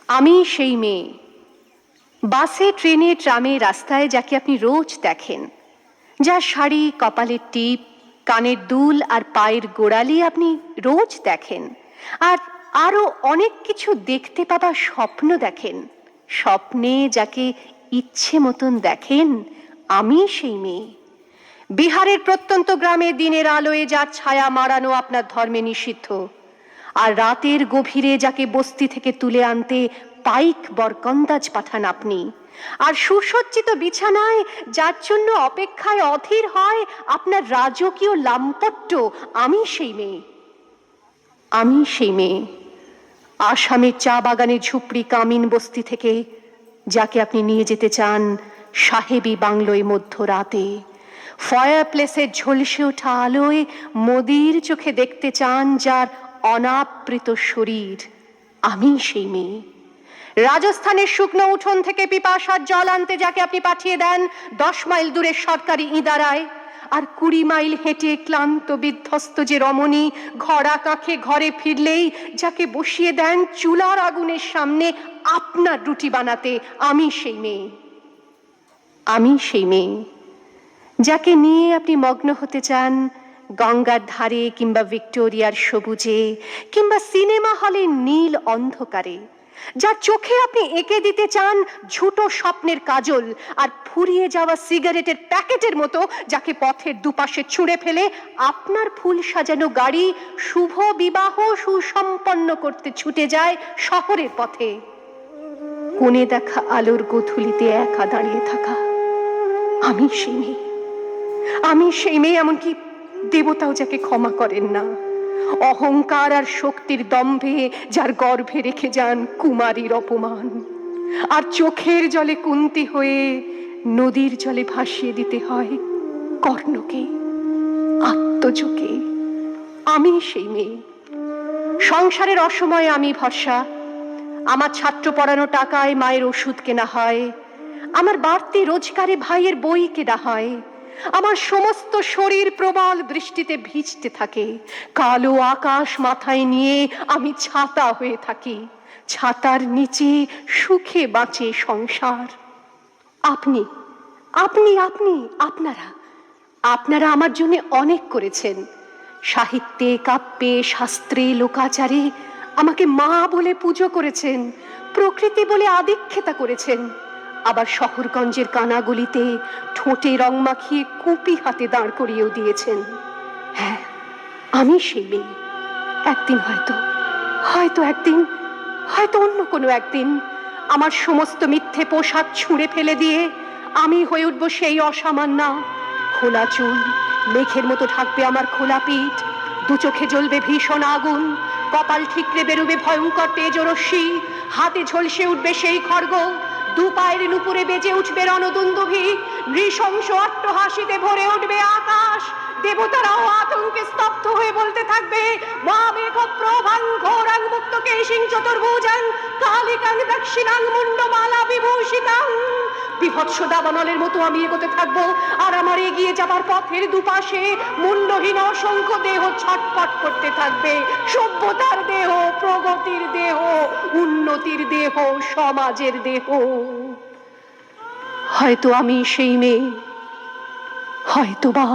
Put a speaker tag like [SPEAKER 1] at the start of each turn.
[SPEAKER 1] আমি সেই মেয়ে, বাসে ট্রেনে ট্রামে রাস্তায় যাকে আপনি রোজ দেখেন, যার শাড়ি, কপালের টিপ, কানের দুল আর পায়ের গোড়ালি আপনি রোজ দেখেন, আর আরো অনেক কিছু দেখতে পাবার স্বপ্ন দেখেন। স্বপ্নে যাকে ইচ্ছে মতন দেখেন, আমি সেই মেয়ে। বিহারের প্রত্যন্ত গ্রামে দিনের আলোয় যার ছায়া মারানো আপনার ধর্মে নিষিদ্ধ, আর রাতের গভীরে যাকে বস্তি থেকে তুলে আনতে পাইক বরকন্দাজ পাঠান আপনি, আর সুসজ্জিত বিছানায় যার জন্য অপেক্ষায় অধীর হয় আপনার রাজকীয় লাম্পট্য, আমি সেই মেয়ে। আমি সেই মেয়ে, আসামের চা বাগানের ঝুপড়ি কামিন বস্তি থেকে যাকে আপনি নিয়ে যেতে চান সাহেবী বাংলোয় মধ্যরাতে, ফায়ার প্লেসের ঝলসে ওঠা আলোয় মোদির চোখে দেখতে চান যার অনাবৃত শরীর, আমি সেই মেয়ে। রাজস্থানের শুকনো উঠোন থেকে পিপাসার জল আনতে যাকে আপনি পাঠিয়ে দেন 10 মাইল দূরের সরকারি ইদারায়, আর 20 মাইল হেঁটে ক্লান্ত বিধ্বস্ত যে রমণী ঘোড়া কাঁখে ঘরে ফিরলেই যাকে বসিয়ে দেন চুলার আগুনের সামনে আপনার রুটি বানাতে, আমি সেই মেয়ে। আমি সেই মেয়ে যাকে নিয়ে আপনি মগ্ন হতে চান গঙ্গার ধারে কিংবা ভিক্টোরিয়ার সবুজে কিংবা সিনেমা হলের নীল অন্ধকারে, যার চোখে আপনি এঁকে দিতে চান ঝুটো স্বপ্নের কাজল, আর ফুরিয়ে যাওয়া সিগারেটের প্যাকেটের মতো যাকে পথের দুপাশে ছুঁড়ে ফেলে আপনার ফুল সাজানো গাড়ি শুভ বিবাহ সুসম্পন্ন করতে ছুটে যায় শহরের পথে। কোণে দেখা আলোর গোধূলিতে একা দাঁড়িয়ে থাকা, আমি সেই মেয়ে। আমি সেই মেয়ে, এমনকি দেবতাও যাকে ক্ষমা করেন না, অহংকার আর শক্তির দম্ভে যার গর্ভে রেখে যান কুমারীর অপমান, আর চোখের জলে কুন্তি হয়ে নদীর জলে ভাসিয়ে দিতে হয় কর্ণকে, আত্মজকে। আমি সেই মেয়ে। সংসারের অসময়ে আমি ভরসা, আমার ছাত্র পড়ানো টাকায় মায়ের ওষুধ কেনা হয়, আমার বাড়তি রোজগারে ভাইয়ের বই কেনা হয়, আমার সমস্ত শরীর প্রবল বৃষ্টিতে ভিজতে থাকে, কালো আকাশ মাথায় নিয়ে আমি ছাতা হয়ে থাকি, ছাতার নিচে সুখে বাঁচে সংসার। আপনি আপনি আপনি আপনারা আপনারা আমার জন্য অনেক করেছেন। সাহিত্যে, কাব্যে, শাস্ত্রে, লোকাচারে আমাকে মা বলে পুজো করেছেন, প্রকৃতি বলে আদিক্ষেতা করেছেন, আবার শহরগঞ্জের কানাগলিতে ঠোঁটে রং মাখিয়ে কুপি হাতে দাঁড় করিয়েও দিয়েছেন। হ্যাঁ, আমি সেই মেয়ে। একদিন হয়তো একদিন, হয়তো অন্য কোনো একদিন আমার সমস্ত মিথ্যে পোশাক ছুঁড়ে ফেলে দিয়ে আমি হয়ে উঠবো সেই অসামান্যা। খোলা চুল মেঘের মতো ঢাকবে আমার খোলা পিঠ, দু চোখে জ্বলবে ভীষণ আগুন, কপাল ঠিকরে বেরোবে ভয়ঙ্কর তেজরশ্মি, হাতে ঝলসে উঠবে সেই খড়গ, দু পায়ের নুপুরে বেজে উঠবে রণদুন্দুভি, নৃশংস অট্টহাসিতে ভরে উঠবে আকাশ, দেবতারাও আতঙ্কে স্তব্ধ হয়ে বলতে থাকবে মা মেঘ প্রভাং ঘোরাং মুক্ত কেশিং চতুর্ভুজাং কালিকাং দক্ষিণাং মুন্ডমালা বিভূষিতাং। বিভৎস দাবানলের মতো আমি এগোতে থাকবো, আর আমার এগিয়ে যাবার পথের দুপাশে মুন্ডহীন অসংখ্য দেহ ছটফট করতে থাকবে, সভ্যতার দেহ, প্রগতির দেহ, উন্নতির দেহ, সমাজের দেহ। হয়তো আমি সেই মেয়ে, হয়তোবা।